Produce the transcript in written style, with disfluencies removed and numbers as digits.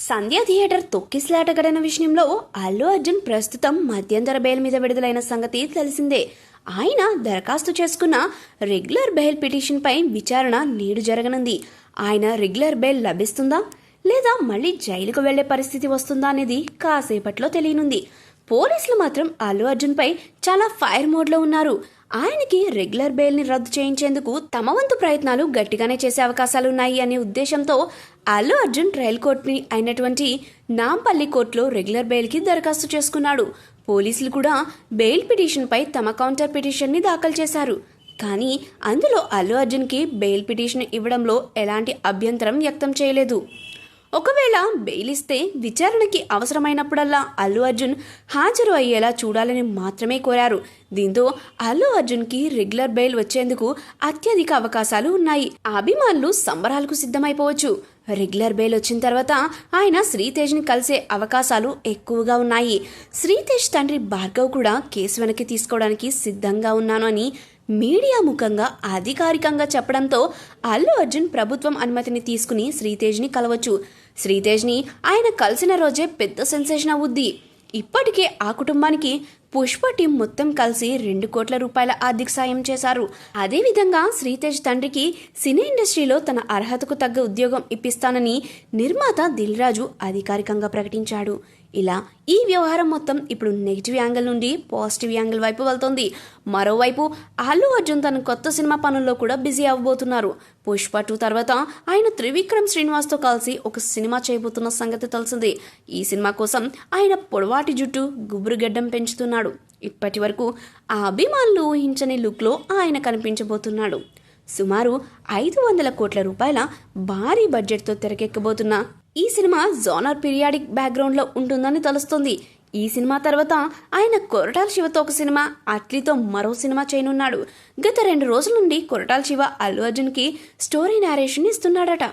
సంధ్య theatre తొక్కిసలాట ఘటన విషయంలో అల్లు అర్జున్ ప్రస్తుతం మధ్యంతర బెయిల్ మీద విడుదలైన సంగతి తెలిసిందే. ఆయన దరఖాస్తు చేసుకున్న రెగ్యులర్ బెయిల్ పిటిషన్పై విచారణ నేడు జరగనుంది. ఆయన రెగ్యులర్ బెయిల్ లభిస్తుందా లేదా మళ్ళీ జైలుకు వెళ్లే పరిస్థితి వస్తుందా అనేది కాసేపట్లో తెలియనుంది. పోలీసులు మాత్రం అల్లు అర్జున్పై చాలా ఫైర్ మోడ్లో ఉన్నారు. ఆయనకి రెగ్యులర్ బెయిల్ని రద్దు చేయించేందుకు తమ వంతు ప్రయత్నాలు గట్టిగానే చేసే అవకాశాలున్నాయి అనే ఉద్దేశంతో అల్లు అర్జున్ ట్రయల్ కోర్టుని అయినటువంటి నాంపల్లి కోర్టులో రెగ్యులర్ బెయిల్కి దరఖాస్తు చేసుకున్నాడు. పోలీసులు కూడా బెయిల్ పిటిషన్పై తమ కౌంటర్ పిటిషన్ని దాఖలు చేశారు. కానీ అందులో అల్లు అర్జున్కి బెయిల్ పిటిషన్ ఇవ్వడంలో ఎలాంటి అభ్యంతరం వ్యక్తం చేయలేదు. ఒకవేళ బెయిల్ ఇస్తే విచారణకి అవసరమైనప్పుడల్లా అల్లు అర్జున్ హాజరు అయ్యేలా చూడాలని మాత్రమే కోరారు. దీంతో అల్లు అర్జున్కి రెగ్యులర్ బెయిల్ వచ్చేందుకు అత్యధిక అవకాశాలు ఉన్నాయి. అభిమానులు సంబరాలకు సిద్ధమైపోవచ్చు. రెగ్యులర్ బెయిల్ వచ్చిన తర్వాత ఆయన శ్రీతేజ్ని కలిసే అవకాశాలు ఎక్కువగా ఉన్నాయి. శ్రీతేజ్ తండ్రి భార్గవ్ కూడా కేసు వెనక్కి తీసుకోవడానికి సిద్ధంగా ఉన్నాను అని మీడియా ముఖంగా అధికారికంగా చెప్పడంతో అల్లు అర్జున్ ప్రభుత్వం అనుమతిని తీసుకుని శ్రీతేజ్ని కలవచ్చు. శ్రీతేజ్ని ఆయన కలిసిన రోజే పెద్ద సెన్సేషన్ అవుద్ది. ఇప్పటికే ఆ కుటుంబానికి పుష్ప టీం మొత్తం కలిసి 2 కోట్ల రూపాయల ఆర్థిక సాయం చేశారు. అదేవిధంగా శ్రీతేజ్ తండ్రికి సినీ ఇండస్ట్రీలో తన అర్హతకు తగ్గ ఉద్యోగం ఇప్పిస్తానని నిర్మాత దిల్ రాజు అధికారికంగా ప్రకటించాడు. ఇలా ఈ వ్యవహారం మొత్తం ఇప్పుడు నెగిటివ్ యాంగిల్ నుండి పాజిటివ్ యాంగిల్ వైపు వెళ్తోంది. మరోవైపు అల్లు అర్జున్ తన కొత్త సినిమా పనుల్లో కూడా బిజీ అవ్వబోతున్నారు. పుష్ప 2 తర్వాత ఆయన త్రివిక్రమ్ శ్రీనివాస్తో కలిసి ఒక సినిమా చేయబోతున్న సంగతి తెలిసింది. ఈ సినిమా కోసం ఆయన పొడవాటి జుట్టు గుబురు గడ్డం పెంచుతున్నాడు. ఇప్పటి వరకు ఆ అభిమానులు ఊహించని లుక్లో ఆయన కనిపించబోతున్నాడు. సుమారు 500 కోట్ల రూపాయల భారీ బడ్జెట్తో తెరకెక్కబోతున్న ఈ సినిమా జోనర్ పీరియాడిక్ బ్యాక్గ్రౌండ్లో ఉంటుందని తెలుస్తుంది. ఈ సినిమా తర్వాత ఆయన కొరటాల శివతో ఒక సినిమా, అట్లీతో మరో సినిమా చేయనున్నాడు. గత 2 రోజుల నుండి కొరటాల శివ అల్లు అర్జున్కి స్టోరీ నేరేషన్ ఇస్తున్నాడట.